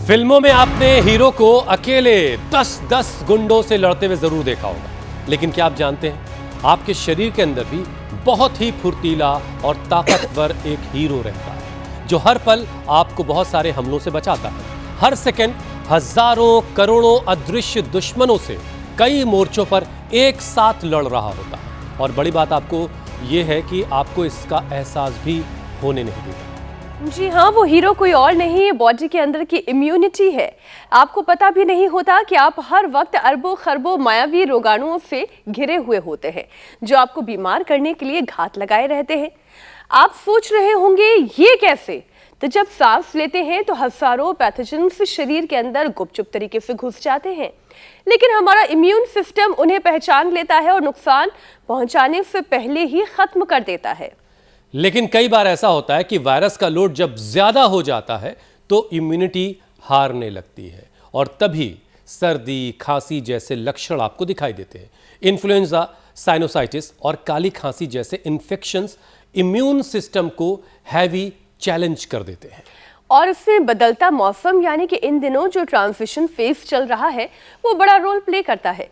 फिल्मों में आपने हीरो को अकेले 10-10 गुंडों से लड़ते हुए जरूर देखा होगा, लेकिन क्या आप जानते हैं आपके शरीर के अंदर भी बहुत ही फुर्तीला और ताकतवर एक हीरो रहता है जो हर पल आपको बहुत सारे हमलों से बचाता है। हर सेकंड हजारों करोड़ों अदृश्य दुश्मनों से कई मोर्चों पर एक साथ लड़ रहा होता है और बड़ी बात आपको यह है कि आपको इसका एहसास भी होने नहीं देता। जी हाँ, वो हीरो कोई और नहीं, बॉडी के अंदर की इम्यूनिटी है। आपको पता भी नहीं होता कि आप हर वक्त अरबों खरबों मायावी रोगाणुओं से घिरे हुए होते हैं जो आपको बीमार करने के लिए घात लगाए रहते हैं। आप सोच रहे होंगे ये कैसे? तो जब सांस लेते हैं तो हजारों पैथोजेंस शरीर के अंदर गुपचुप तरीके से घुस जाते हैं, लेकिन हमारा इम्यून सिस्टम उन्हें पहचान लेता है और नुकसान पहुंचाने से पहले ही खत्म कर देता है। लेकिन कई बार ऐसा होता है कि वायरस का लोड जब ज्यादा हो जाता है तो इम्यूनिटी हारने लगती है और तभी सर्दी, खांसी जैसे लक्षण आपको दिखाई देते हैं। इन्फ्लुएंजा, साइनोसाइटिस और काली खांसी जैसे इन्फेक्शंस इम्यून सिस्टम को हैवी चैलेंज कर देते हैं। और इसमें बदलता मौसम यानी कि इन दिनों जो ट्रांजिशन फेज चल रहा है वो बड़ा रोल प्ले करता है,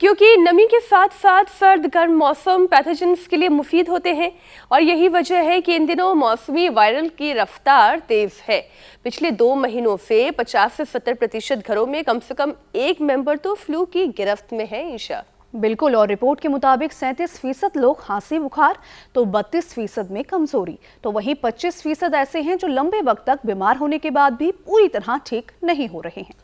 क्योंकि नमी के साथ साथ सर्द गर्म मौसम पैथोजेंस के लिए मुफीद होते हैं और यही वजह है कि इन दिनों मौसमी वायरल की रफ्तार तेज है। पिछले 2 महीनों से 50 से 70% घरों में कम से कम एक मेंबर तो फ्लू की गिरफ्त में है। ईशा बिल्कुल, और रिपोर्ट के मुताबिक 37% लोग खांसी बुखार तो 32% में कमजोरी, तो वहीं 25% ऐसे हैं जो लंबे वक्त तक बीमार होने के बाद भी पूरी तरह ठीक नहीं हो रहे हैं।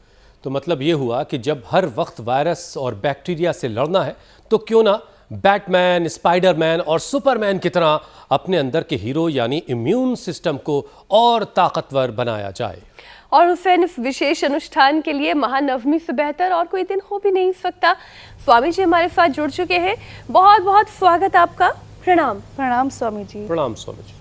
तो मतलब ये हुआ कि जब हर वक्त वायरस और बैक्टीरिया से लड़ना है तो क्यों ना बैटमैन, स्पाइडरमैन और सुपरमैन की तरह अपने अंदर के हीरो यानी इम्यून सिस्टम को और ताकतवर बनाया जाए। और हुसैन, इस विशेष अनुष्ठान के लिए महानवमी से बेहतर और कोई दिन हो भी नहीं सकता। स्वामी जी हमारे साथ जुड़ चुके हैं, बहुत बहुत स्वागत आपका। प्रणाम। प्रणाम स्वामी जी। प्रणाम स्वामी जी।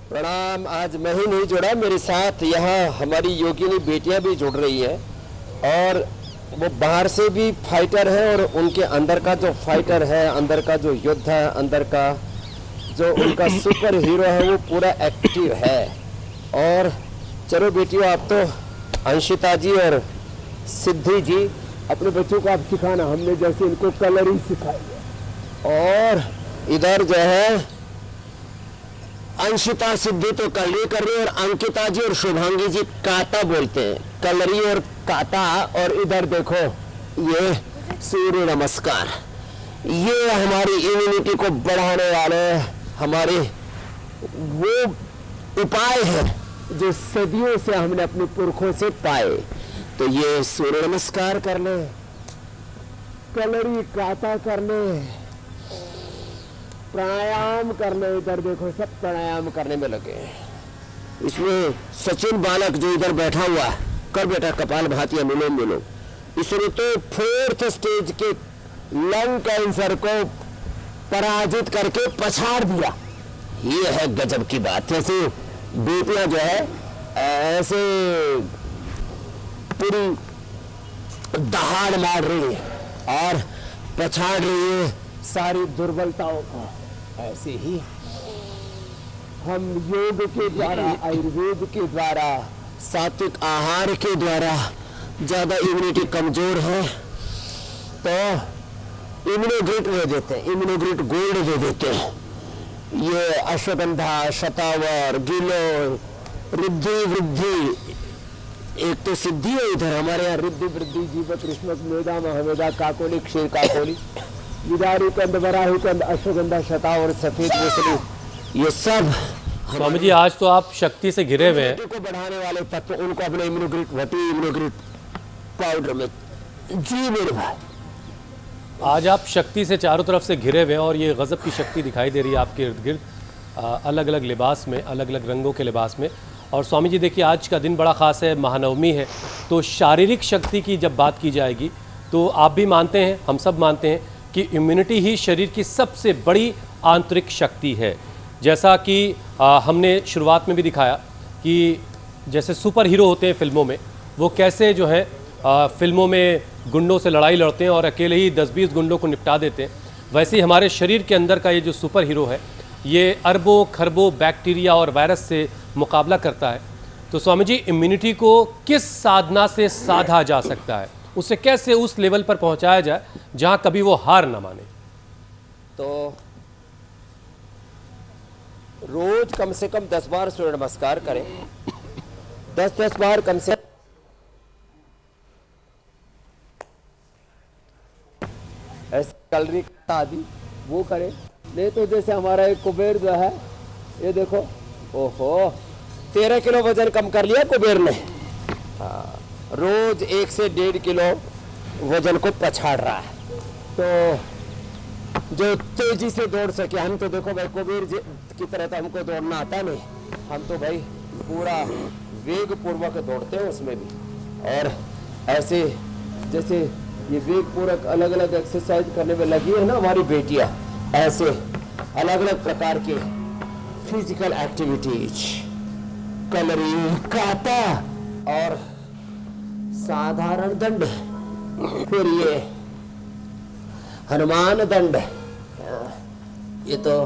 प्रणाम। आज मैं ही नहीं जुड़ा, मेरे साथ यहाँ हमारी योगिनी बेटियां भी जुड़ रही है और वो बाहर से भी फाइटर है और उनके अंदर का जो फाइटर है, अंदर का जो योद्धा है, अंदर का जो उनका सुपर हीरो है वो पूरा एक्टिव है। और चलो बेटियों, आप तो अंशिता जी और सिद्धि जी अपने बच्चों को आप सिखाना, हमने जैसे इनको कलरिंग सिखाई है। और इधर जो है अंशिता, सिद्धि तो कलरी कर रही है और अंकिता जी और शुभांगी जी काटा बोलते हैं, कलरी और काटा। और इधर देखो ये सूर्य नमस्कार, ये हमारी इम्यूनिटी को बढ़ाने वाले हमारे वो उपाय हैं जो सदियों से हमने अपने पुरखों से पाए। तो ये सूर्य नमस्कार कर ले, कलरी काटा कर ले, प्राणायाम करने, इधर देखो सब प्राणायाम करने में लगे। इसमें सचिन बालक जो इधर बैठा हुआ है, कर बेटा कपाल भाती अनुलोम विलोम, इसने तो 4th स्टेज के लंग कैंसर को पराजित करके पछाड़ दिया। ये है गजब की बात। जैसे बेटियां जो है ऐसे पूरी दहाड़ मार रही है और पछाड़ रही है सारी दुर्बलताओं को। ऐसे ही हम योग के द्वारा, आयुर्वेद के द्वारा, सात्विक आहार के द्वारा ज्यादा इम्यूनिटी कमजोर है तो इम्यूनोग्रिट दे देते हैं, इम्यूनोग्रिट गोल्ड दे देते हैं। ये अश्वगंधा, शतावर, गिलोय, रिद्धि वृद्धि, एक तो सिद्धि है इधर हमारे यहाँ, रिद्धि वृद्धि, जीवक, कृष्णक, मेधा, महमेधा, काकोली, क्षीर काकोली, विदारी कंद, बराही कंद, अश्वगंधा, शतावर, सफेद केसरी, ये सब स्वामी जी आज तो आप शक्ति से घिरे हुए हैं। को बढ़ाने वाले तत्व उनको अपने इम्यूनोग्रिट वटी, इम्यूनोग्रिट पाउडर में जी मेरे भाई। आज आप शक्ति से चारों तरफ से घिरे हुए हैं और ये गजब की शक्ति दिखाई दे रही है आपके इर्द गिर्द, अलग अलग लिबास में, अलग अलग रंगों के लिबास में। और स्वामी जी देखिए आज का दिन बड़ा ख़ास है, महानवमी है, तो शारीरिक शक्ति की जब बात की जाएगी तो आप भी मानते हैं, हम सब मानते हैं कि इम्यूनिटी ही शरीर की सबसे बड़ी आंतरिक शक्ति है। जैसा कि हमने शुरुआत में भी दिखाया कि जैसे सुपर हीरो होते हैं फिल्मों में, वो कैसे जो है फिल्मों में गुंडों से लड़ाई लड़ते हैं और अकेले ही 10-20 गुंडों को निपटा देते हैं, वैसे ही हमारे शरीर के अंदर का ये जो सुपर हीरो है ये अरबों खरबों बैक्टीरिया और वायरस से मुकाबला करता है। तो स्वामी जी, इम्यूनिटी को किस साधना से साधा जा सकता है, उसे कैसे उस लेवल पर पहुंचाया जाए जहां कभी वो हार ना माने? तो रोज कम से कम 10 बार सूर्य नमस्कार करें, 10-10 बार कम से ऐसे कैलोरी आदि वो करें। नहीं तो जैसे हमारा एक कुबेर जो है, ये देखो, ओहो 13 किलो वजन कम कर लिया कुबेर ने। हाँ, रोज 1 से 1.5 किलो वजन को पछाड़ रहा है। तो जो तेजी से दौड़ सके, हम तो देखो भाई कुबेर की तरह तो हमको दौड़ना आता नहीं, हम तो भाई पूरा वेग पूर्वक दौड़ते हैं उसमें भी। और ऐसे जैसे ये वेग पूर्वक अलग अलग एक्सरसाइज करने में लगी है ना हमारी बेटियां, ऐसे अलग अलग प्रकार के फिजिकल एक्टिविटीज, कलरी, काता और साधारण दंड, फिर ये हनुमान दंड, ये तो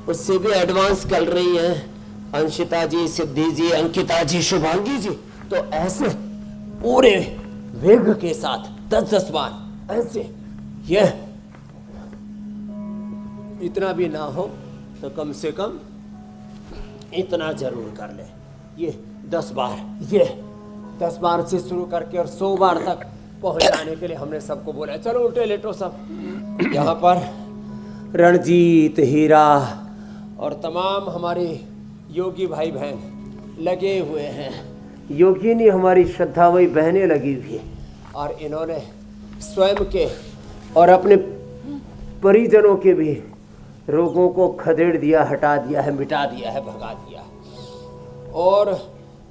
उससे भी एडवांस कर रही है अंशिता जी, सिद्धि जी, अंकिता जी, शुभांगी जी। तो ऐसे पूरे वेग के साथ 10-10 बार ऐसे, ये इतना भी ना हो तो कम से कम इतना जरूर कर ले। ये 10 बार, ये 10 बार से शुरू करके और 100 बार तक पहुंचाने के लिए हमने सबको बोला चलो उल्टे लेटो सब। यहाँ पर रणजीत, हीरा और तमाम हमारे योगी भाई बहन लगे हुए हैं, योगिनी हमारी श्रद्धामयी बहनें लगी हुई है, और इन्होंने स्वयं के और अपने परिजनों के भी रोगों को खदेड़ दिया, हटा दिया है, मिटा दिया है, भगा दिया। और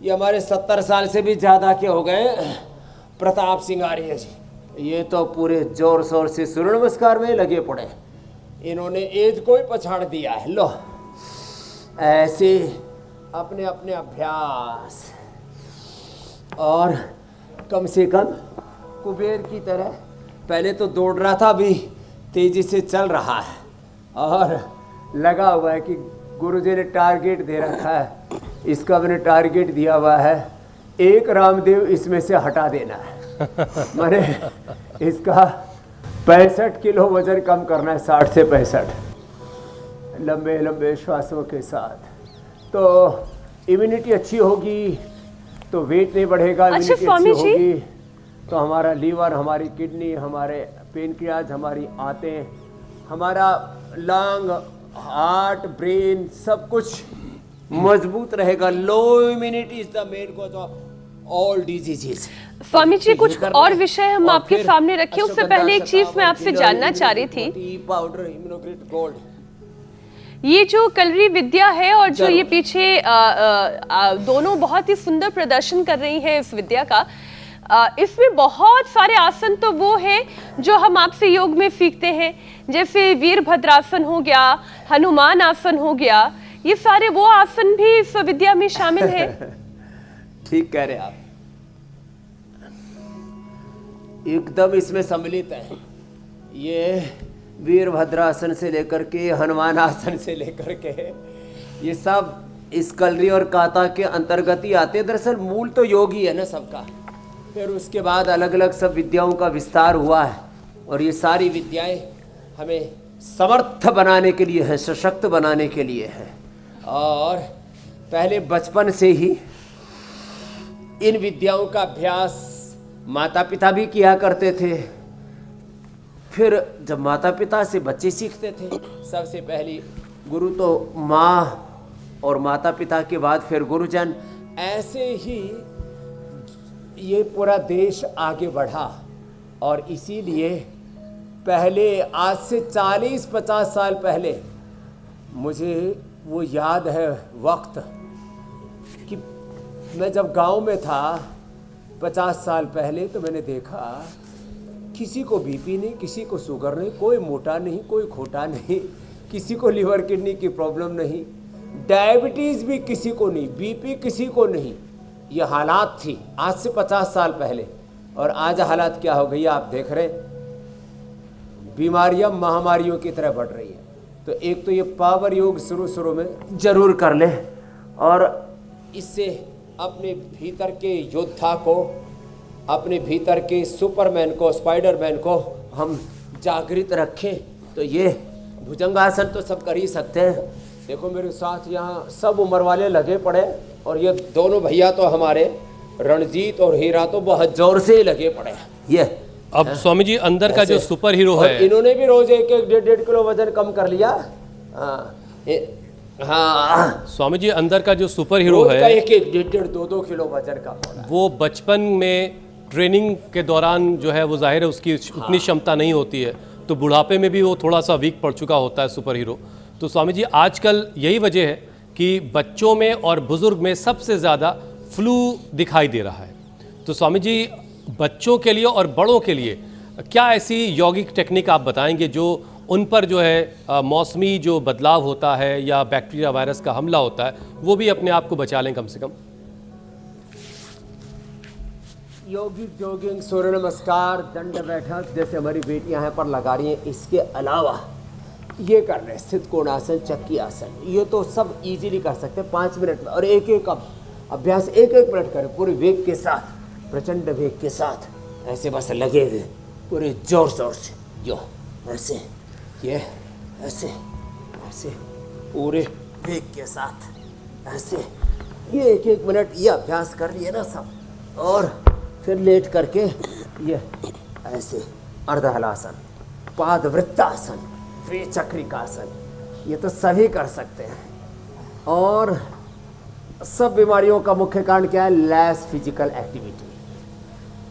ये हमारे 70 साल से भी ज़्यादा के हो गए प्रताप सिंह आर्य जी, ये तो पूरे जोर शोर से सूर्य नमस्कार में लगे पड़े। इन्होंने एज को ही पछाड़ दिया है। लो ऐसे अपने अपने अभ्यास, और कम से कम कुबेर की तरह पहले तो दौड़ रहा था, अभी तेजी से चल रहा है, और लगा हुआ है कि गुरुजी ने टारगेट दे रखा है, इसका मैंने टारगेट दिया हुआ है, एक रामदेव इसमें से हटा देना है। मैंने इसका 65 किलो वजन कम करना है, 60 से 65, लंबे लंबे श्वासों के साथ। तो इम्यूनिटी अच्छी होगी तो वेट नहीं बढ़ेगा, अच्छा इम्यूनिटी स्वामी अच्छी जी, होगी तो हमारा लीवर, हमारी किडनी, हमारे पेनक्रियाज, हमारी आंतें, हमारा लंग, हार्ट, ब्रेन, सब कुछ मजबूत रहेगा। Low immunity is the main cause of all diseases. Swami ji कुछ और विषय हम आपके सामने रखे, उससे पहले एक चीज मैं आपसे जानना चाह रही थी। पाउडर, इम्यूनोग्रेट गोल्ड, ये जो कलरी विद्या है और जो ये पीछे दोनों बहुत ही सुंदर प्रदर्शन कर रही हैं इस विद्या का, इसमें बहुत सारे आसन तो वो हैं जो हम आपसे योग में सीखते हैं, जैसे वीरभद्रासन हो गया, हनुमान आसन हो गया, ये सारे वो आसन भी इस विद्या में शामिल है। ठीक कह रहे आप, एकदम इसमें सम्मिलित है। ये वीरभद्रासन से लेकर के हनुमान आसन से लेकर के ये सब इस कलरी और काता के अंतर्गत ही आते हैं। दरअसल मूल तो योग ही है ना सबका, फिर उसके बाद अलग अलग सब विद्याओं का विस्तार हुआ है, और ये सारी विद्याएं हमें समर्थ बनाने के लिए है, सशक्त बनाने के लिए है। और पहले बचपन से ही इन विद्याओं का अभ्यास माता पिता भी किया करते थे। फिर जब माता पिता से बच्चे सीखते थे, सबसे पहली गुरु तो माँ और माता पिता के बाद फिर गुरुजन, ऐसे ही ये पूरा देश आगे बढ़ा। और इसीलिए पहले आज से 40-50 साल पहले मुझे वो याद है वक्त कि मैं जब गांव में था 50 साल पहले, तो मैंने देखा किसी को बीपी नहीं, किसी को शुगर नहीं, कोई मोटा नहीं, कोई खोटा नहीं, किसी को लीवर किडनी की प्रॉब्लम नहीं, डायबिटीज़ भी किसी को नहीं, बीपी किसी को नहीं। ये हालात थी आज से 50 साल पहले। और आज हालात क्या हो गई आप देख रहे, बीमारियां महामारियों की तरह बढ़ रही है। तो एक तो ये पावर योग शुरू में जरूर कर ले, और इससे अपने भीतर के योद्धा को, अपने भीतर के सुपरमैन को, स्पाइडरमैन को हम जागृत रखें। तो ये भुजंगासन तो सब कर ही सकते हैं। देखो मेरे साथ यहाँ सब उम्र वाले लगे पड़े, और ये दोनों भैया तो हमारे रणजीत और हीरा तो बहुत जोर से ही लगे पड़े। ये अब स्वामी जी अंदर का जो सुपर हीरो और है, इन्होंने भी रोज 1-1, 1.5 किलो वजन कम कर लिया। हाँ, स्वामी जी अंदर का जो सुपर हीरो रोज का है 1-1, 1.5, 2-2 किलो वजन कम हो रहा है। वो बचपन में ट्रेनिंग के दौरान जो है वो जाहिर है उसकी उतनी क्षमता नहीं होती है, तो बुढ़ापे में भी वो थोड़ा सा वीक पड़ चुका होता है सुपर हीरो। तो स्वामी जी आजकल यही वजह है कि बच्चों में और बुजुर्ग में सबसे ज़्यादा फ्लू दिखाई दे रहा है। तो स्वामी जी बच्चों के लिए और बड़ों के लिए क्या ऐसी यौगिक टेक्निक आप बताएंगे जो उन पर जो है मौसमी जो बदलाव होता है या बैक्टीरिया वायरस का हमला होता है वो भी अपने आप को बचा लें कम से कम? योगिक जोगिंग, सूर्य नमस्कार, दंड बैठक जैसे हमारी बेटियां यहाँ पर लगा रही हैं, इसके अलावा ये कर रहे हैं स्थित कोणासन, चक्की आसन, ये तो सब इजीली कर सकते हैं 5 मिनट में। और एक अभ्यास 1-1 मिनट करें पूरे वेग के साथ, प्रचंड वेग के साथ, ऐसे बस लगे हुए पूरे जोर शोर से, यो ऐसे, ये ऐसे ऐसे पूरे वेग के साथ ऐसे, ये 1-1 मिनट ये अभ्यास कर लिए ना सब। और फिर लेट करके ये ऐसे अर्धहलासन, पादवृत्तासन, त्रिचक्रिकासन, ये तो सभी कर सकते हैं। और सब बीमारियों का मुख्य कारण क्या है? Less physical activity,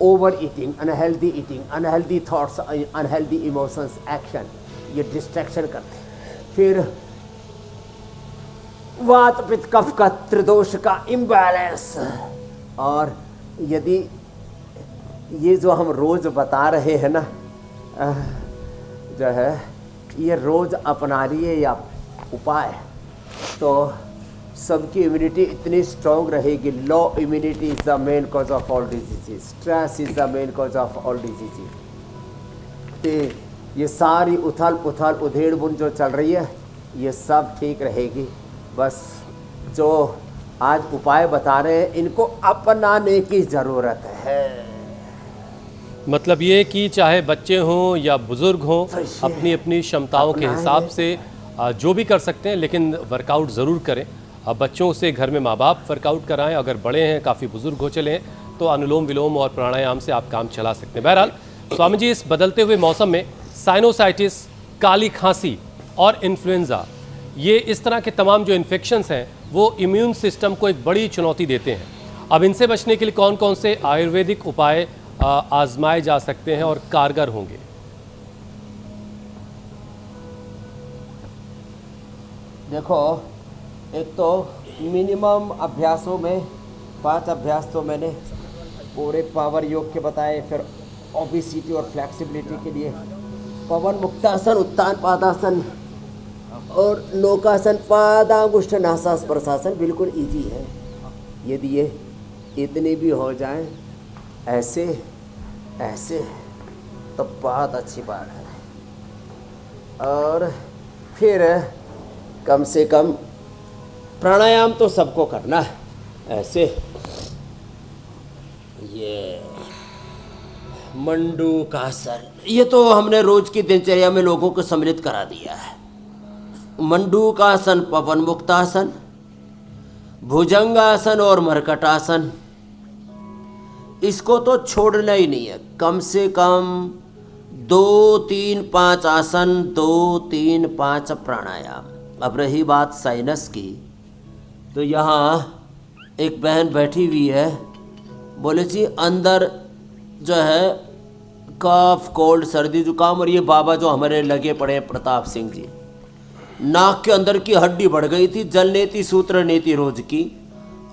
over eating, unhealthy thoughts, unhealthy emotions, action, ये डिस्ट्रैक्शन करते हैं। फिर वात पित्त कफ का त्रिदोष का इम्बैलेंस। और यदि ये जो हम रोज बता रहे हैं ना जो है, ये रोज अपना लिए या उपाय, तो सबकी इम्यूनिटी इतनी स्ट्रॉन्ग रहेगी। लो immunity is the main cause of all diseases, stress is the main cause of all diseases. तो ये सारी उथल पुथल उधेड़ बुन जो चल रही है ये सब ठीक रहेगी। बस जो आज उपाय बता रहे हैं इनको अपनाने की ज़रूरत है। मतलब ये कि चाहे बच्चे हों या बुजुर्ग हों, अपनी अपनी क्षमताओं के हिसाब से जो भी कर सकते हैं, लेकिन वर्कआउट ज़रूर करें। अब बच्चों से घर में माँ बाप वर्कआउट कराएं, अगर बड़े हैं काफ़ी बुजुर्ग हो चले हैं तो अनुलोम विलोम और प्राणायाम से आप काम चला सकते हैं। बहरहाल स्वामी जी इस बदलते हुए मौसम में साइनोसाइटिस, काली खांसी और इन्फ्लुएंज़ा, ये इस तरह के तमाम जो इन्फेक्शंस हैं वो इम्यून सिस्टम को एक बड़ी चुनौती देते हैं। अब इनसे बचने के लिए कौन कौन से आयुर्वेदिक उपाय आजमाए जा सकते हैं और कारगर होंगे? देखो, एक तो मिनिमम अभ्यासों में 5 अभ्यास तो मैंने पूरे पावर योग के बताए। फिर ओबेसिटी और फ्लेक्सिबिलिटी के लिए पवन मुक्तासन, उत्तान पादासन और नौकासन, पादांगुष्ठ नासास प्रशासन बिल्कुल इजी है। यदि ये इतने भी हो जाएं ऐसे ऐसे तो बहुत अच्छी बात है। और फिर कम से कम प्राणायाम तो सबको करना है। ऐसे ये मंडूकासन, ये तो हमने रोज की दिनचर्या में लोगों को सम्मिलित करा दिया है। मंडूकासन, पवन मुक्तासन, भुजंगासन और मरकटासन, इसको तो छोड़ना ही नहीं है। कम से कम 2, 3, 5 आसन, 2, 3, 5 प्राणायाम। अब रही बात साइनस की, तो यहाँ एक बहन बैठी हुई है, बोले जी अंदर जो है कफ, कोल्ड, सर्दी, जुकाम, और ये बाबा जो हमारे लगे पड़े हैं प्रताप सिंह जी, नाक के अंदर की हड्डी बढ़ गई थी, जल नेति सूत्र नेति रोज की,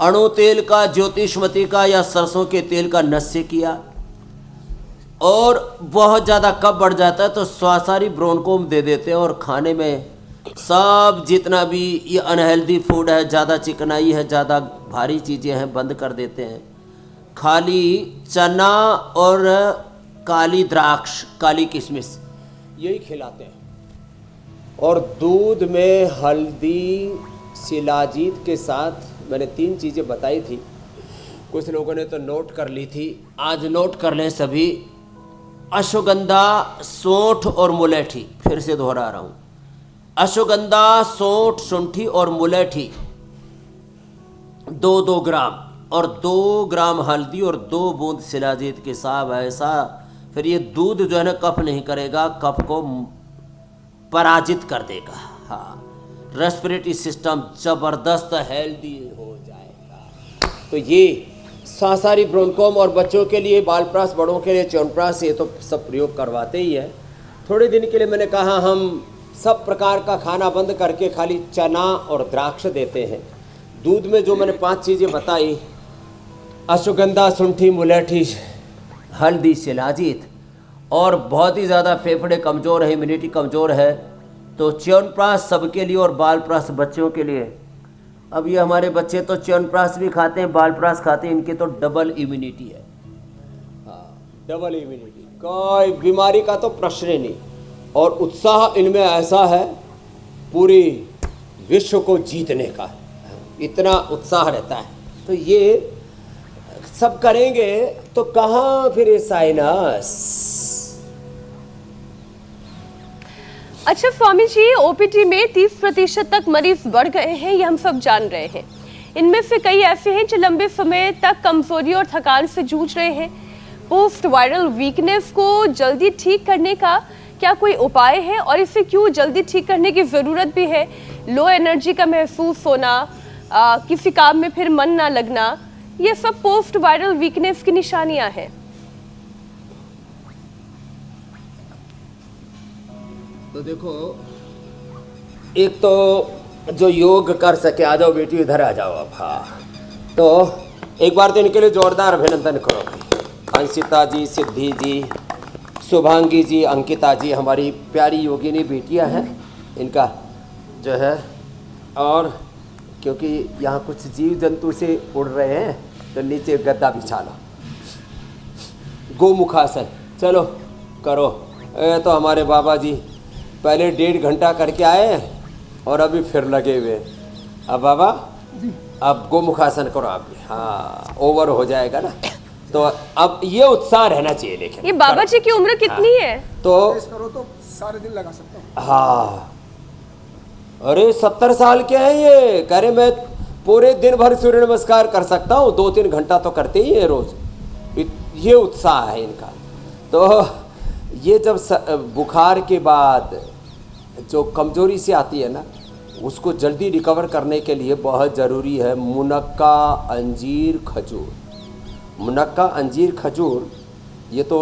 अणु तेल का, ज्योतिषमती का या सरसों के तेल का नस्य किया, और बहुत ज़्यादा कफ बढ़ जाता है तो स्वासारी ब्रोनकोम दे देते हैं, और खाने में सब जितना भी ये अनहेल्दी फूड है, ज़्यादा चिकनाई है, ज़्यादा भारी चीज़ें हैं, बंद कर देते हैं। खाली चना और काली द्राक्ष, काली किशमिश, यही खिलाते हैं। और दूध में हल्दी शिलाजीत के साथ मैंने 3 चीज़ें बताई थी। कुछ लोगों ने तो नोट कर ली थी, आज नोट कर लें सभी। अश्वगंधा, सौंठ और मुलेठी, फिर से दोहरा रहा हूँ, अश्वगंधा, सौंठ, शुंठी और मुलेठी 2-2 ग्राम और 2 ग्राम हल्दी और 2 बूंद शिलाजीत के साथ ऐसा। फिर ये दूध जो है ना कफ नहीं करेगा, कफ को पराजित कर देगा। हाँ, रेस्पिरेटरी सिस्टम ज़बरदस्त हेल्दी हो जाएगा। तो ये सांसारी ब्रोंकोम और बच्चों के लिए बालप्रास, बड़ों के लिए च्यवनप्राश, ये तो सब प्रयोग करवाते ही है। थोड़े दिन के लिए मैंने कहा हम सब प्रकार का खाना बंद करके खाली चना और द्राक्ष देते हैं। दूध में जो मैंने 5 चीज़ें बताई, अश्वगंधा, शुंठी, मुलेठी, हल्दी, शिलाजीत, और बहुत ही ज़्यादा फेफड़े कमज़ोर है, इम्यूनिटी कमज़ोर है, तो च्यवनप्राश सबके लिए और बालप्राश बच्चों के लिए। अब ये हमारे बच्चे तो च्यवनप्राश भी खाते हैं, बालप्राश खाते हैं, इनके तो डबल इम्यूनिटी है। हाँ, डबल इम्यूनिटी, कोई बीमारी का तो प्रश्न ही नहीं। और उत्साह इनमें ऐसा है पूरी विश्व को जीतने का, इतना उत्साह रहता है। तो ये सब करेंगे तो कहाँ फिर ये साइनस। अच्छा स्वामी जी, ओपीडी में 30% तक मरीज बढ़ गए हैं, ये हम सब जान रहे हैं। इनमें से कई ऐसे हैं जो लंबे समय तक कमजोरी और थकान से जूझ रहे हैं। पोस्ट वायरल वीकनेस को जल्दी ठीक करने का क्या कोई उपाय है, और इसे क्यों जल्दी ठीक करने की ज़रूरत भी है? लो एनर्जी का महसूस होना, किसी काम में फिर मन ना लगना, ये सब पोस्ट वायरल वीकनेस की निशानियां हैं। तो देखो, एक तो जो योग कर सके, आ जाओ बेटी इधर आ जाओ अब। हाँ, तो एक बार तो इनके लिए जोरदार अभिनंदन करो। अंशिता जी, सिद्धि जी, शुभांगी जी, अंकिता जी, हमारी प्यारी योगिनी बेटियां हैं, इनका जो है। और क्योंकि यहाँ कुछ जीव जंतु से उड़ रहे हैं तो नीचे गद्दा बिछा लो, गोमुखासन, चलो करो। तो हमारे बाबा जी पहले 1.5 घंटा करके आए और अभी फिर लगे हुए। अब बाबा अब गोमुखासन करो आप भी। हाँ, ओवर हो जाएगा ना, तो अब ये उत्साह रहना चाहिए। लेकिन ये बाबा जी की उम्र कितनी है? तो करो तो सारे दिन लगा सकता हूँ। हाँ, अरे 70 साल के हैं ये, कह रहे मैं पूरे दिन भर सूर्य नमस्कार कर सकता हूँ, 2-3 घंटा तो करते ही है रोज। ये उत्साह है इनका। तो ये जब बुखार के बाद जो कमजोरी से आती है ना, उसको जल्दी रिकवर करने के लिए बहुत ज़रूरी है मुनक्का, अंजीर, खजूर। मुनक्का, अंजीर, खजूर, ये तो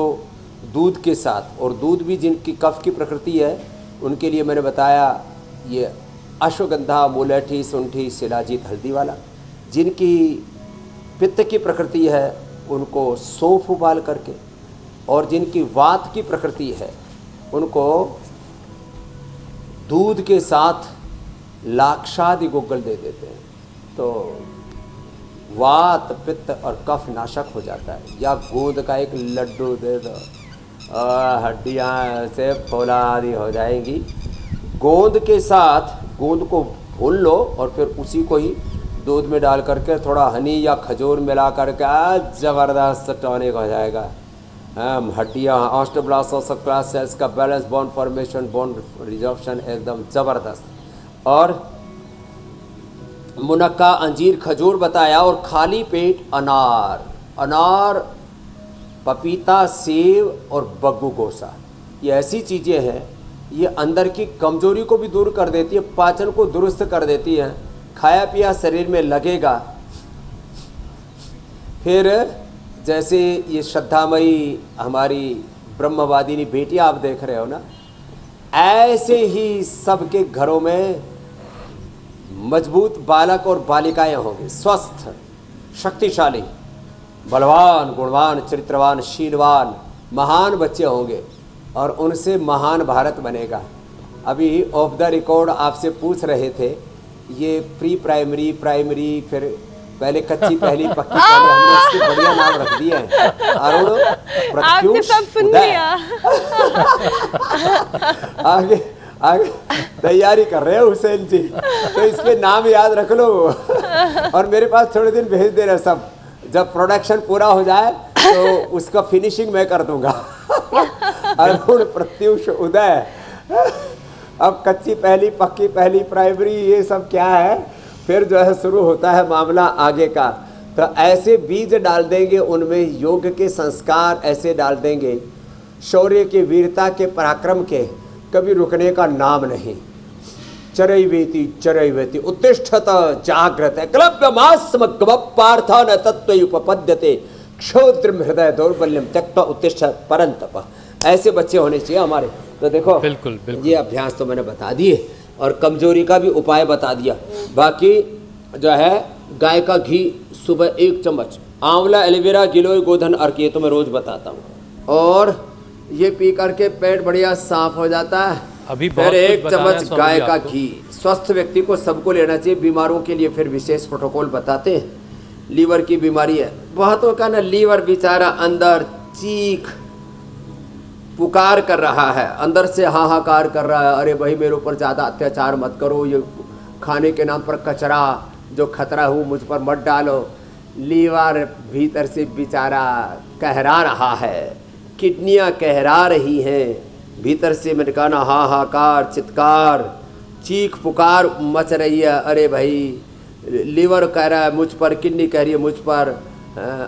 दूध के साथ, और दूध भी जिनकी कफ की प्रकृति है उनके लिए मैंने बताया ये अश्वगंधा, मुलेठी, शुंठी, शिलाजीत, हल्दी वाला। जिनकी पित्त की प्रकृति है उनको सौंफ उबाल करके, और जिनकी वात की प्रकृति है उनको दूध के साथ लाक्षादि गुग्गल दे देते हैं, तो वात, पित्त और कफ नाशक हो जाता है। या गोंद का एक लड्डू दे दो, हड्डियाँ से फौलादी हो जाएंगी। गोंद के साथ गोंद को भून लो और फिर उसी को ही दूध में डाल करके थोड़ा हनी या खजूर मिला करके ज़बरदस्त टॉनिक हो जाएगा। हड्डियाँ, ऑस्टियोब्लास्ट क्लास सेल्स का balance, bone formation, bone resorption एकदम ज़बरदस्त। और मुनक्का, अंजीर, खजूर बताया। और खाली पेट अनार, पपीता, सेब और बग्गू गोसा, ये ऐसी चीज़ें हैं, ये अंदर की कमजोरी को भी दूर कर देती है, पाचन को दुरुस्त कर देती है। खाया पिया शरीर में लगेगा। फिर जैसे ये श्रद्धामयी हमारी ब्रह्मवादिनी बेटियां आप देख रहे हो ना, ऐसे ही सबके घरों में मजबूत बालक और बालिकाएं होंगे, स्वस्थ, शक्तिशाली, बलवान, गुणवान, चरित्रवान, शीलवान, महान बच्चे होंगे, और उनसे महान भारत बनेगा। अभी ऑफ द रिकॉर्ड आपसे पूछ रहे थे, ये प्री प्राइमरी, प्राइमरी, फिर पहले कच्ची, पहली पक्की, पहले हमने इसके बढ़िया नाम रख दिए हैं। अरुण, प्रत्युष, सब सुन लिया। तैयारी कर रहे हैं हुसैन जी, तो इसके नाम याद रख लो और मेरे पास थोड़े दिन भेज दे रहे सब। जब प्रोडक्शन पूरा हो जाए तो उसका फिनिशिंग मैं कर दूंगा। अरुण, प्रत्युष, उदय, अब कच्ची पहली, पक्की पहली, प्राइमरी, ये सब क्या है, फिर जो है शुरू होता है मामला आगे का। तो ऐसे बीज डाल देंगे उनमें, योग के संस्कार ऐसे डाल देंगे, शौर्य के, वीरता के, पराक्रम के, कभी रुकने का नाम नहीं। चरैवेति उत्तिष्ठत जाग्रत क्लव्यमास्मग्म पार्थ न तत्त्वयुपपद्यते क्षोद्रम हृदय दौर्बल्यम त्यक्त्वा उत्तिष्ठत परंतप। ऐसे बच्चे होने चाहिए हमारे। तो देखो बिल्कुल बिल्कुल ये अभ्यास तो मैंने बता दिए और कमजोरी का भी उपाय बता दिया। बाकी जो है गाय का घी सुबह 1 चम्मच, आंवला, एलोवेरा, गिलोय, गोधन अर्क, ये तो मैं रोज बताता हूँ। और ये पी करके पेट बढ़िया साफ हो जाता है। अभी बहुत फिर कुछ 1 बताना है चम्मच स्वामी गाय जी का आपको। घी स्वस्थ व्यक्ति को सबको लेना चाहिए। बीमारों के लिए फिर विशेष प्रोटोकॉल बताते हैं। लीवर की बीमारी है बहुतों का ना, लीवर बेचारा अंदर चीख पुकार कर रहा है, अंदर से हाहाकार कर रहा है, अरे भाई मेरे ऊपर ज़्यादा अत्याचार मत करो, ये खाने के नाम पर कचरा जो खतरा हूँ मुझ पर मत डालो। लीवर भीतर से बेचारा कहरा रहा है, किडनियाँ कहरा रही हैं, भीतर से मैंने कहा ना हाहाकार, चित्कार, चीख पुकार मच रही है। अरे भाई लीवर कह रहा है मुझ पर, किडनी कह रही है मुझ पर,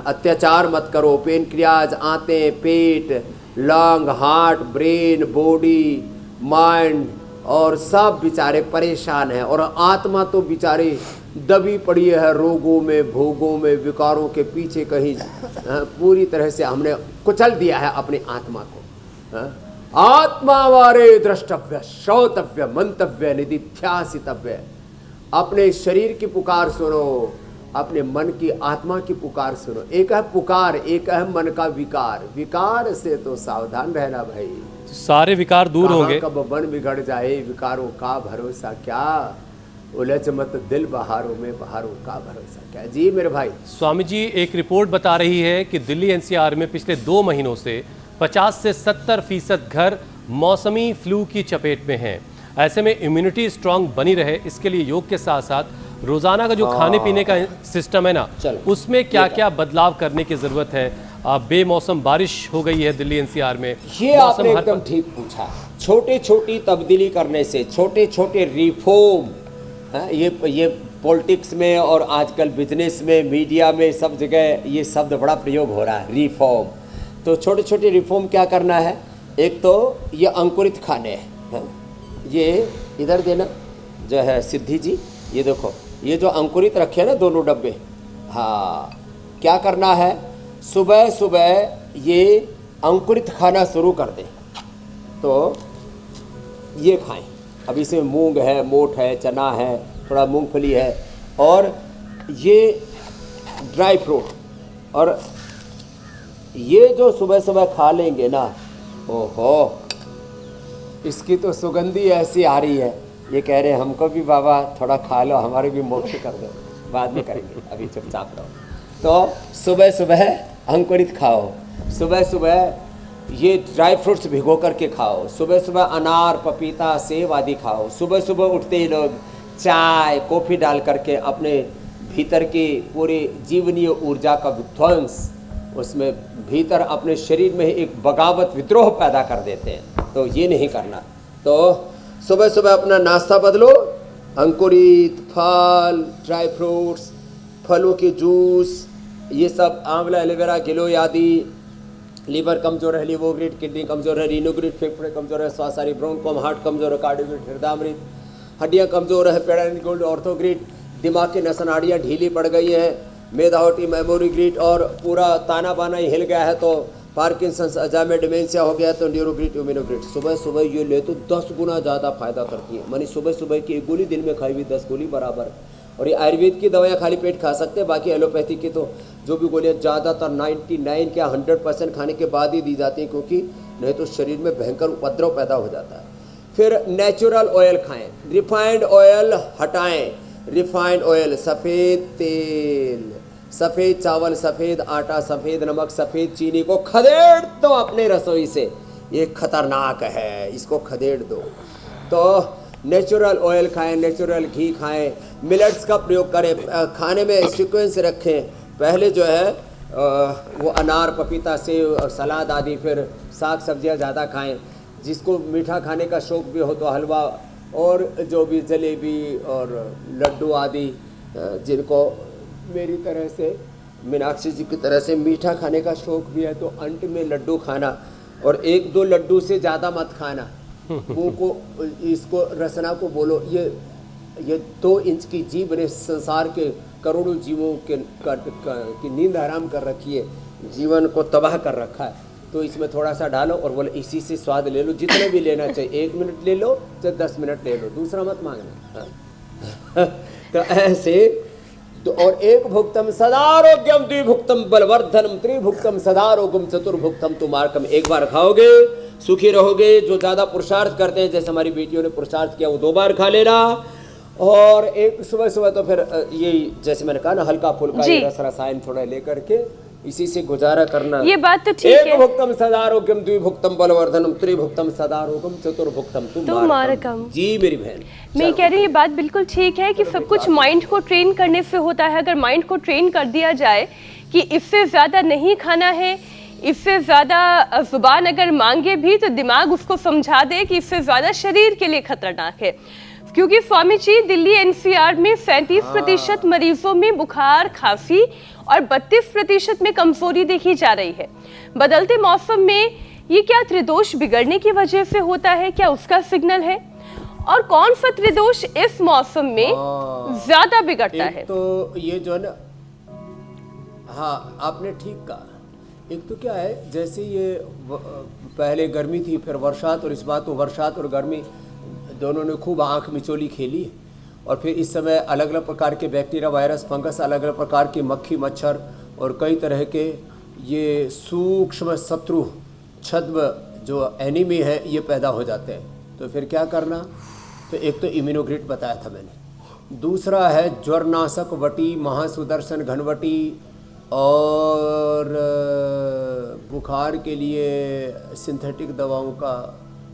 अत्याचार मत करो। पेनक्रियाज, आंतें, पेट, lung, heart, brain, body, mind और सब बेचारे परेशान हैं। और आत्मा तो बेचारे दबी पड़ी है रोगों में, भोगों में, विकारों के पीछे कहीं। पूरी तरह से हमने कुचल दिया है अपनी आत्मा को। आत्मा वारे द्रष्टव्य, श्रोतव्य, मंतव्य, निदिध्यासितव्य। अपने शरीर की पुकार सुनो, अपने मन की, आत्मा की पुकार सुनो। एक है पुकार, एक है मन का विकार। विकार से तो सावधान रहना भाई, सारे विकार दूर कहाँ होंगे। कब मन बिगड़ जाए, विकारों का भरोसा क्या, उलझ मत दिल बहारों में, बहारों का भरोसा क्या। जी मेरे भाई। स्वामी जी, एक रिपोर्ट बता रही है कि दिल्ली एनसीआर में पिछले 2 महीनों से 50 से 70% घर मौसमी फ्लू की चपेट में हैं। ऐसे में इम्यूनिटी स्ट्रांग बनी रहे, इसके लिए योग के साथ साथ रोजाना का जो खाने पीने का सिस्टम है ना, उसमें क्या क्या बदलाव करने की जरूरत है। बेमौसम बारिश हो गई है दिल्ली एनसीआर में। ये आपने एकदम ठीक पूछा। छोटे छोटी तब्दीली करने से, छोटे छोटे रिफॉर्म, ये पॉलिटिक्स में और आजकल बिजनेस में, मीडिया में, सब जगह ये शब्द बड़ा प्रयोग हो रहा है, रिफॉर्म। तो छोटे छोटे रिफॉर्म क्या करना है, एक तो ये अंकुरित खाने हैं। ये इधर देना जो है सिद्धि जी, ये देखो ये जो अंकुरित रखे हैं ना 2 डब्बे, हाँ क्या करना है, सुबह सुबह ये अंकुरित खाना शुरू कर दें तो ये खाएं। अब इसमें मूंग है, मोठ है, चना है, थोड़ा मूंगफली है और ये ड्राई फ्रूट, और ये जो सुबह सुबह खा लेंगे ना, ओहो इसकी तो सुगंधी ऐसी आ रही है, ये कह रहे हैं हमको भी बाबा थोड़ा खा लो, हमारे भी मोक्ष कर दो, बाद में करेंगे, अभी चुपचाप रहो। तो सुबह सुबह अंकुरित खाओ, सुबह सुबह ये ड्राई फ्रूट्स भिगो करके खाओ, सुबह सुबह अनार, पपीता, सेब आदि खाओ। सुबह सुबह उठते ही लोग चाय, कॉफ़ी डाल करके अपने भीतर की पूरी जीवनीय ऊर्जा का विध्वंस, उसमें भीतर अपने शरीर में एक बगावत, विद्रोह पैदा कर देते हैं। तो ये नहीं करना। तो सुबह सुबह अपना नाश्ता बदलो, अंकुरित फल, ड्राई फ्रूट्स, फलों के जूस, ये सब, आंवला, एलोवेरा, गिलोय आदि। लीवर कमजोर है, लिवोग्रिड, किडनी कमजोर है, रीनोग्रिड, फेफड़े कमजोर है, श्वासारी, ब्रोंकोम, हार्ट कमजोर है, कार्डियोग्रिड, हृदयामृत, हड्डियाँ कमजोर है, पेडाइन गोल्ड, ऑर्थोग्रिड, दिमाग की नस नाड़ियाँ ढीली पड़ गई हैं, मेधावटी, मेमोरी ग्रिड और पूरा ताना बाना ही हिल गया है, तो पार्किंसंस, अल्जाइमर, डिमेंशिया हो गया तो न्यूरोग्रिड, इम्यूनोग्रिड। सुबह सुबह ये ले तो 10 गुना ज़्यादा फायदा करती है। मानी सुबह सुबह की 1 गोली दिन में खाई हुई 10 गोली बराबर। और ये आयुर्वेद की दवाइयाँ खाली पेट खा सकते हैं, बाकी एलोपैथी की तो जो भी गोलियाँ ज़्यादातर 99 क्या 100% खाने के बाद ही दी जाती हैं, क्योंकि नहीं तो शरीर में भयंकर उपद्रव पैदा हो जाता है। फिर नेचुरल ऑयल खाएँ, रिफाइंड ऑयल हटाएँ। रिफाइंड ऑयल, सफ़ेद तेल, सफ़ेद चावल, सफ़ेद आटा, सफ़ेद नमक, सफ़ेद चीनी को खदेड़ दो अपने रसोई से। ये खतरनाक है, इसको खदेड़ दो। तो नेचुरल ऑयल खाएं, नेचुरल घी खाएं, मिलेट्स का प्रयोग करें, खाने में सीक्वेंस रखें। पहले जो है वो अनार, पपीता, सेव और सलाद आदि, फिर साग सब्जियां ज़्यादा खाएं। जिसको मीठा खाने का शौक़ भी हो तो हलवा और जो भी जलेबी और लड्डू आदि, जिनको मेरी तरह से, मीनाक्षी जी की तरह से मीठा खाने का शौक़ भी है तो अंत में लड्डू खाना, और 1-2 लड्डू से ज़्यादा मत खाना। मुँह को, इसको रसना को बोलो, ये 2 इंच की जीभ ने संसार के करोड़ों जीवों की नींद हराम कर रखी है, जीवन को तबाह कर रखा है। तो इसमें थोड़ा सा डालो और बोले इसी से स्वाद ले लो, जितने भी लेना चाहिए, 1 मिनट ले लो चाहे 10 मिनट ले लो, दूसरा मत मांगना। तो ऐसे तो, और 1 भुक्तम सदारोग्यम, 2 भुक्तम बलवर्धनम, 3 भुक्तम सदारोग्यम, 4 भुक्तम तुमार्कम। एक बार खाओगे सुखी रहोगे। जो ज़्यादा पुरुषार्थ करते हैं, जैसे हमारी बेटियों ने पुरुषार्थ किया, वो 2 बार खा लेना। और एक सुबह तो फिर यही जैसे मैंने कहा ना, हल्का फुल्का रस रसायन थोड़ा लेकर के इसी से गुजारा करना। ये बात तो ठीक है। 1 भुक्तम सदारोग्यम, 2 भुक्तम बलवर्धनम, 3 भुक्तम सदारोग्यम, 4 भुक्तम तुमार्कम। जी मेरी बहन, मैं कह रही हूँ ये बात बिल्कुल ठीक है कि सब कुछ माइंड को ट्रेन करने से होता है। अगर माइंड को ट्रेन कर दिया जाए कि इससे ज़्यादा नहीं खाना है, इससे ज़्यादा ज़ुबान अगर मांगे भी तो दिमाग उसको समझा दे कि इससे ज़्यादा शरीर के लिए खतरनाक है। क्योंकि स्वामी जी, दिल्ली एनसीआर में 37% मरीजों में बुखार, खांसी और 32% में कमजोरी देखी जा रही है। बदलते मौसम में ये क्या त्रिदोष बिगड़ने की वजह से होता है? क्या उसका सिग्नल है? और कौन सा त्रिदोष इस मौसम में ज्यादा बिगड़ता है? तो ये जो है ना, हाँ आपने ठीक कहा। एक तो क्या है, जैसे ये पहले गर्मी थी, फिर बरसात, और इस बार तो बरसात और गर्मी दोनों ने खूब आंख मिचोली खेली। और फिर इस समय अलग अलग प्रकार के बैक्टीरिया, वायरस, फंगस, अलग अलग प्रकार की मक्खी, मच्छर और कई तरह के ये सूक्ष्म शत्रु, छद्म जो एनिमी है, ये पैदा हो जाते हैं। तो फिर क्या करना? तो एक तो इम्यूनोग्रिड बताया था मैंने, दूसरा है ज्वरनाशक वटी, महासुदर्शन घनवटी, और बुखार के लिए सिंथेटिक दवाओं का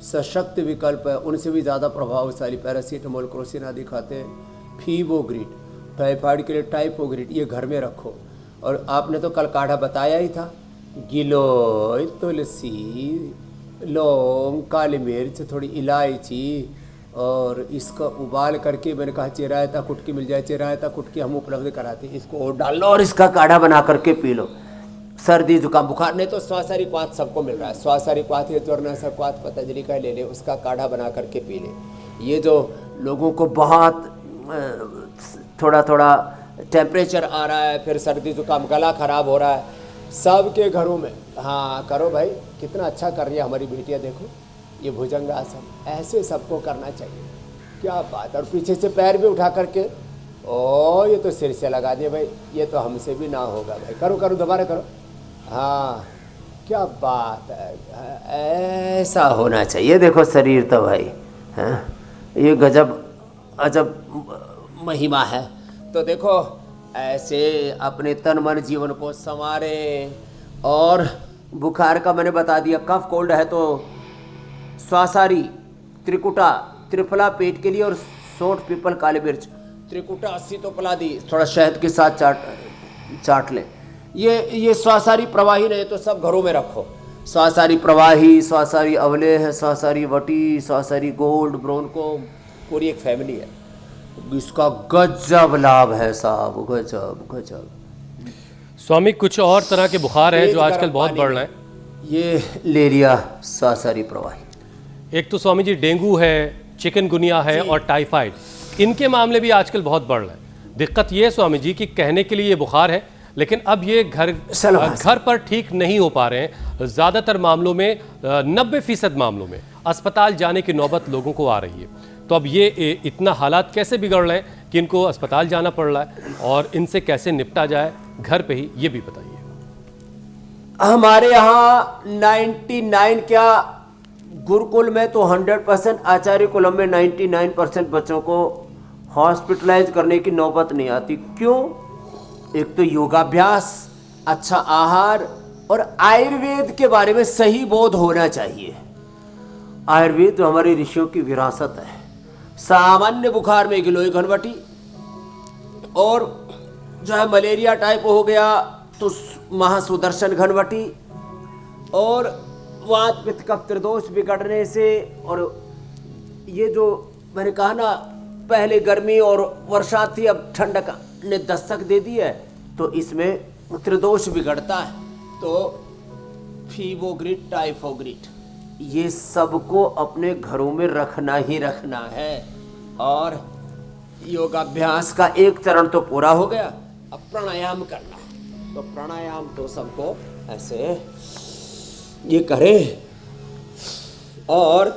सशक्त विकल्प है, उनसे भी ज़्यादा प्रभावशाली पैरासीटामोल, क्रोसिन आदि खाते हैं। फीबोग्रिड, टाइफाइड के लिए टाइफोग्रिड, ये घर में रखो। और आपने तो कल काढ़ा बताया ही था, गिलोय, तुलसी, लौंग, काली मिर्च, थोड़ी इलायची, और इसका उबाल करके, मैंने कहा चिरायता कुटकी मिल जाए, चिरायता कुटकी हम उपलब्ध कराते हैं, इसको और डाल लो और इसका काढ़ा बना करके पी लो। सर्दी जुकाम बुखार, नहीं तो स्वासारी क्वाथ सबको मिल रहा है, स्वासारी क्वाथ या ज्वरनाशक क्वाथ पतंजलि का ले ले, उसका काढ़ा बना करके पी ले। ये जो लोगों को बहुत थोड़ा थोड़ा टेम्परेचर आ रहा है, फिर सर्दी जुकाम, गला खराब हो रहा है, सबके घरों में, हाँ करो भाई, कितना अच्छा कर रही है हमारी बेटियाँ, देखो ये भुजंगासन, ऐसे सबको करना चाहिए। क्या बात। और पीछे से पैर भी उठा करके, ओ ये तो सिर से लगा दिए भाई, ये तो हमसे भी ना होगा भाई, करो करो, दोबारा करो। हाँ क्या बात है, ऐसा होना चाहिए। देखो शरीर तो भाई है, ये गजब अजब महिमा है। तो देखो ऐसे अपने तन मन जीवन को संवारे। और बुखार का मैंने बता दिया, कफ कोल्ड है तो स्वासारी, त्रिकुटा, त्रिफला पेट के लिए, और सोंठ, पीपल, काली मिर्च, त्रिकुटा 80 तो पिला दी, थोड़ा शहद के साथ चाट ले। ये स्वासारी प्रवाही नहीं तो सब घरों में रखो। स्वासारी प्रवाही, स्वासारी अवलेह, स्वासारी वटी, स्वासारी गोल्ड, ब्रोनको, पूरी एक फैमिली है। इसका गजब लाभ है साहब, गजब गजब। स्वामी कुछ और तरह के बुखार हैं जो आजकल बहुत बढ़ रहे हैं। ये ले लिया स्वासारी प्रवाही। एक तो स्वामी जी डेंगू है, चिकनगुनिया है और टाइफाइड, इनके मामले भी आजकल बहुत बढ़ रहे हैं। दिक्कत ये है स्वामी जी कि कहने के लिए ये बुखार है, लेकिन अब ये घर पर ठीक नहीं हो पा रहे हैं। ज़्यादातर मामलों में 90% मामलों में अस्पताल जाने की नौबत लोगों को आ रही है। तो अब ये इतना हालात कैसे बिगड़ रहे हैं कि इनको अस्पताल जाना पड़ रहा है, और इनसे कैसे निपटा जाए घर पे ही, ये भी बताइए। हमारे यहाँ 99 क्या, गुरुकुल में तो 100%, आचार्य कुलम में 99% बच्चों को हॉस्पिटलाइज करने की नौबत नहीं आती। क्यों? एक तो योगाभ्यास, अच्छा आहार और आयुर्वेद के बारे में सही बोध होना चाहिए। आयुर्वेद तो हमारे ऋषियों की विरासत है। सामान्य बुखार में गिलोय घनवटी, और जो है मलेरिया टाइप हो गया तो महासुदर्शन घनवटी, और वात पित्त कफ त्रिदोष बिगड़ने से, और ये जो मैंने कहा ना पहले गर्मी और वर्षा थी अब ठंड ने दस्तक दे दी है, तो इसमें त्रिदोष बिगड़ता है। तो फीवोग्रिड टाइफोग्रिड ये सबको अपने घरों में रखना ही रखना है। और योगाभ्यास का एक चरण तो पूरा हो गया, अब प्राणायाम करना है। तो प्राणायाम तो सबको ऐसे ये करें। और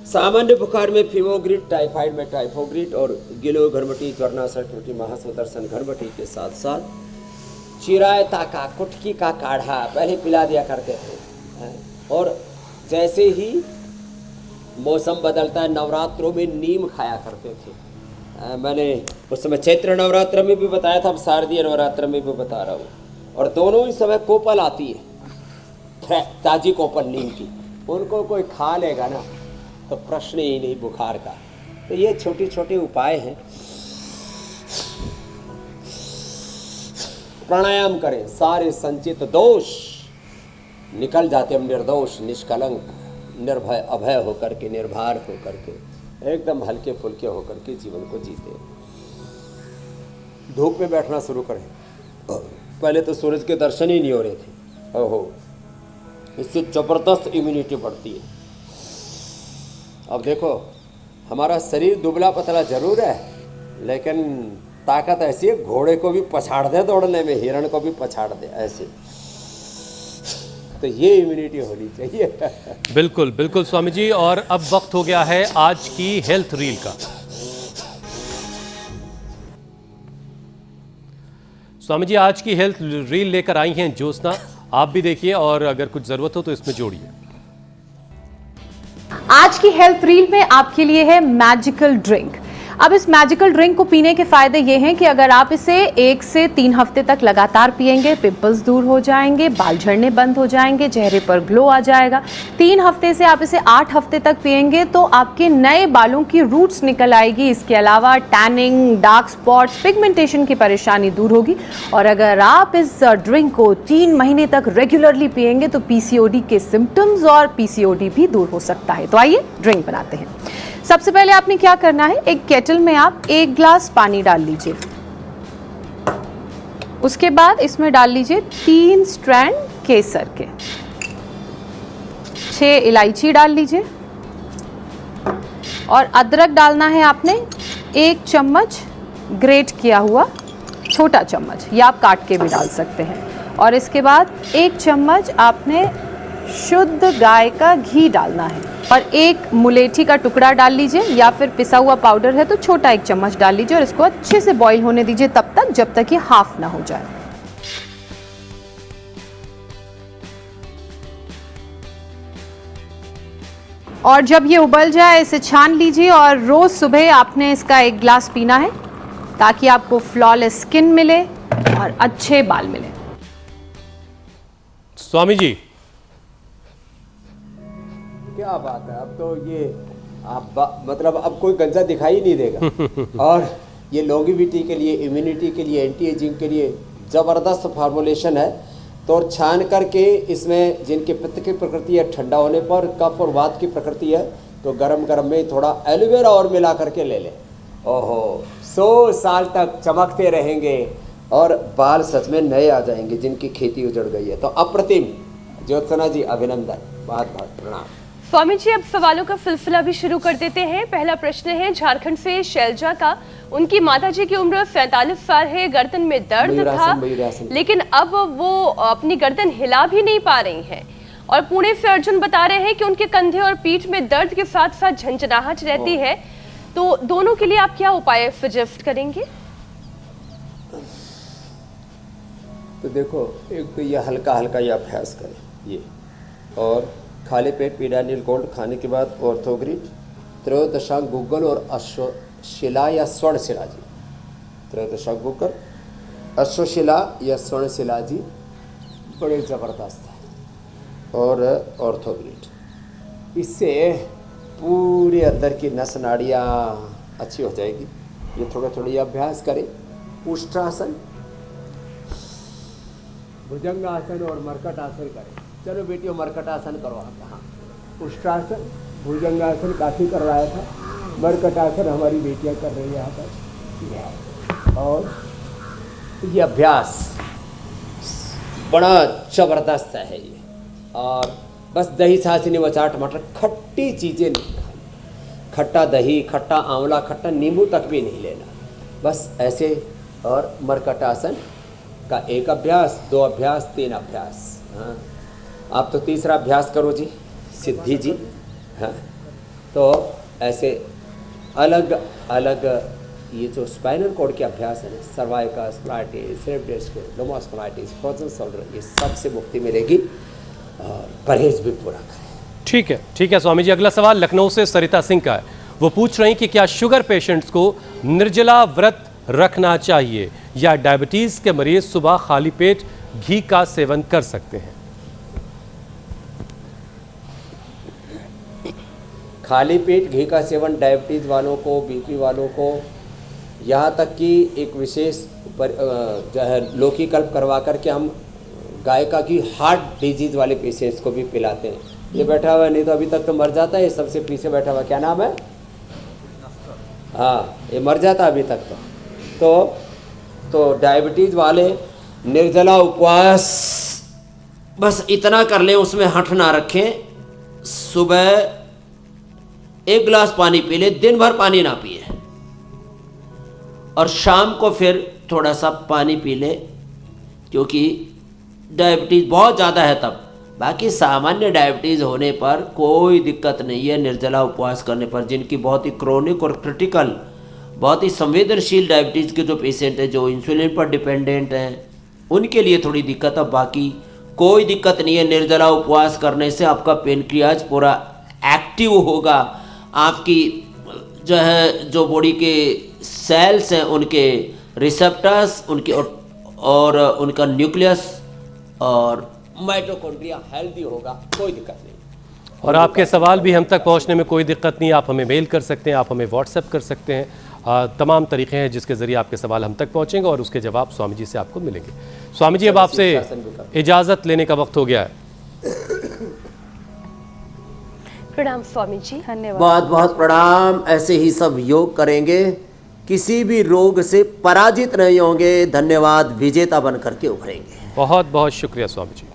सामान्य बुखार में फीवोग्रिड, टाइफाइड में टाइफोग्रिड, और गिलोय घनवटी, ज्वरनाशक महासुदर्शन घनवटी के साथ साथ चिरायता का, कुटकी का काढ़ा पहले पिला दिया करते थे। और जैसे ही मौसम बदलता है, नवरात्रों में नीम खाया करते थे। मैंने उस समय चैत्र नवरात्र में भी बताया था, अब शारदीय नवरात्र में भी बता रहा हूँ। और दोनों ही समय कोपल आती है, ताजी कोपल नीम की, उनको कोई खा लेगा ना तो प्रश्न ही नहीं बुखार का। तो ये छोटे छोटे उपाय हैं। प्राणायाम करें, सारे संचित दोष निकल जाते, हम निर्दोष, निष्कलंक, निर्भय, अभय होकर के, निर्भर होकर के, एकदम हल्के फुल्के होकर के जीवन को जीते। धूप में बैठना शुरू करें। पहले तो सूरज के दर्शन ही नहीं हो रहे थे, ओहो, इससे जबरदस्त इम्यूनिटी बढ़ती है। अब देखो हमारा शरीर दुबला पतला जरूर है, लेकिन ताकत ऐसी है, घोड़े को भी पछाड़ दे दौड़ने में, हिरण को भी पछाड़ दे ऐसे। तो ये इम्यूनिटी होनी चाहिए। बिल्कुल बिल्कुल स्वामी जी। और अब वक्त हो गया है आज की हेल्थ रील का। स्वामी जी आज की हेल्थ रील लेकर आई हैं ज्योत्सना, आप भी देखिए और अगर कुछ जरूरत हो तो इसमें जोड़िए। आज की हेल्थ रील में आपके लिए है मैजिकल ड्रिंक। अब इस मैजिकल ड्रिंक को पीने के फायदे ये हैं कि अगर आप इसे 1 से 3 हफ्ते तक लगातार पिएंगे, पिंपल्स दूर हो जाएंगे, बाल झड़ने बंद हो जाएंगे, चेहरे पर ग्लो आ जाएगा। 3 हफ्ते से आप इसे 8 हफ्ते तक पिएंगे तो आपके नए बालों की रूट्स निकल आएगी। इसके अलावा टैनिंग, डार्क स्पॉट्स, पिगमेंटेशन की परेशानी दूर होगी। और अगर आप इस ड्रिंक को 3 महीने तक रेगुलरली पिएंगे तो पीसीओडी के सिम्टम्स और पीसीओडी भी दूर हो सकता है। तो आइए ड्रिंक बनाते हैं। सबसे पहले आपने क्या करना है, एक केटल में आप 1 ग्लास पानी डाल लीजिए। उसके बाद इसमें डाल लीजिए 3 स्ट्रैंड केसर के, 6 इलायची डाल लीजिए, और अदरक डालना है आपने 1 चम्मच ग्रेट किया हुआ, छोटा चम्मच, या आप काट के भी डाल सकते हैं। और इसके बाद 1 चम्मच आपने शुद्ध गाय का घी डालना है, और 1 मुलेठी का टुकड़ा डाल लीजिए, या फिर पिसा हुआ पाउडर है तो छोटा 1 चम्मच डाल लीजिए। और इसको अच्छे से बॉईल होने दीजिए तब तक जब तक ये हाफ ना हो जाए। और जब ये उबल जाए इसे छान लीजिए, और रोज सुबह आपने इसका 1 ग्लास पीना है ताकि आपको फ्लॉलेस स्किन मिले और अच्छे बाल मिले। स्वामी जी क्या बात है, अब तो ये मतलब अब कोई गंजा दिखाई नहीं देगा। और ये लॉन्गेविटी के लिए, इम्यूनिटी के लिए, एंटी एजिंग के लिए ज़बरदस्त फार्मूलेशन है। तो छान करके इसमें जिनके पित्त की प्रकृति है, ठंडा होने पर कफ और वात की प्रकृति है, तो गरम गरम में थोड़ा एलोवेरा और मिला करके ले लें। ओहो, 100 साल तक चमकते रहेंगे और बाल सच में नए आ जाएंगे जिनकी खेती उजड़ गई है। तो अप्रतिम ज्योत्सना जी, अभिनंदन, बहुत बहुत प्रणाम। स्वामी जी अब सवालों का सिलसिला भी शुरू कर देते हैं। पहला प्रश्न है झारखंड से शैलजा का। उनकी माताजी की उम्र 45 साल है, गर्दन में दर्द था, लेकिन अब वो अपनी गर्दन हिला भी नहीं पा रही हैं। और पुणे से अर्जुन बता रहे हैं कि उनके कंधे और पीठ में दर्द के साथ साथ झंझनाहट रहती है। तो दोनों के लिए आप क्या उपाय सजेस्ट करेंगे? तो देखो, एक तो ये हल्का हल्का ये अभ्यास करें ये, और खाली पेट पीडानिल गोल्ड खाने के बाद ऑर्थोग्रिड, त्रयोदशांग गूगल और अश्वशिला या स्वर्णशिला जी, त्रयोदशांग गूगल, अश्वशिला या स्वर्णशिला जी बड़े ज़बरदस्त है, और ऑर्थोग्रिड। इससे पूरे अंदर की नस नाड़ियाँ अच्छी हो जाएगी। ये थोड़ा थोड़ा अभ्यास करें। उष्ट्रासन, भुजंगासन और मरकटासन करें। चलो बेटियों मरकटासन करो आप। हाँ, उष्ट्रासन, भुजंगासन काफ़ी करवाया था, मरकटासन हमारी बेटियां कर रही है यहाँ पर। और ये अभ्यास बड़ा ज़बरदस्त है ये। और बस दही छाछ नहीं बचा, टमाटर खट्टी चीज़ें नहीं खानी, खट्टा दही, खट्टा आंवला, खट्टा नींबू तक भी नहीं लेना, बस ऐसे। और मरकटासन का एक अभ्यास, 2 अभ्यास, 3 अभ्यास। हाँ, आप तो तीसरा अभ्यास करो जी, सिद्धि जी। हाँ, तो ऐसे अलग अलग ये जो स्पाइनल कॉर्ड के अभ्यास है, cervical spondylitis, slip disc, lumbar spondylitis, frozen shoulder, ये सबसे मुक्ति मिलेगी। और परहेज भी पूरा करें। ठीक है स्वामी जी। अगला सवाल लखनऊ से सरिता सिंह का है। वो पूछ रही कि क्या शुगर पेशेंट्स को निर्जला व्रत रखना चाहिए या डायबिटीज के मरीज सुबह खाली पेट घी का सेवन कर सकते हैं? खाली पेट घी का सेवन डायबिटीज़ वालों को, बीपी वालों को, यहाँ तक कि एक विशेष जो है लौकीकल्प करवा करके हम गाय का घी हार्ट डिजीज़ वाले पेशेंट्स को भी पिलाते हैं। ये बैठा हुआ नहीं तो अभी तक तो मर जाता है, ये सबसे पीछे बैठा हुआ क्या नाम है? हाँ, ये मर जाता अभी तक तो डायबिटीज़ वाले निर्जला उपवास बस इतना कर लें, उसमें हठ ना रखें। सुबह 1 गिलास पानी पी ले, दिन भर पानी ना पिए, और शाम को फिर थोड़ा सा पानी पी ले, क्योंकि डायबिटीज़ बहुत ज़्यादा है तब। बाकी सामान्य डायबिटीज़ होने पर कोई दिक्कत नहीं है निर्जला उपवास करने पर। जिनकी बहुत ही क्रोनिक और क्रिटिकल, बहुत ही संवेदनशील डायबिटीज़ के जो पेशेंट हैं, जो इंसुलिन पर डिपेंडेंट हैं, उनके लिए थोड़ी दिक्कत है। बाकी कोई दिक्कत नहीं है। निर्जला उपवास करने से आपका पेनक्रियाज पूरा एक्टिव होगा, आपकी जो है जो बॉडी के सेल्स हैं उनके रिसेप्टर्स, उनके और उनका न्यूक्लियस और माइटोकॉन्ड्रिया हेल्दी होगा, कोई दिक्कत नहीं। और आपके सवाल भी हम तक पहुंचने में कोई दिक्कत नहीं। आप हमें मेल कर सकते हैं, आप हमें व्हाट्सएप कर सकते हैं। तमाम तरीके हैं जिसके ज़रिए आपके सवाल हम तक पहुंचेंगे और उसके जवाब स्वामी जी से आपको मिलेंगे। स्वामी जी, अब आपसे इजाज़त लेने का वक्त हो गया है। प्रणाम स्वामी जी। धन्यवाद। बहुत बहुत प्रणाम। ऐसे ही सब योग करेंगे, किसी भी रोग से पराजित नहीं होंगे। धन्यवाद। विजेता बन करके उभरेंगे। बहुत बहुत शुक्रिया स्वामी जी।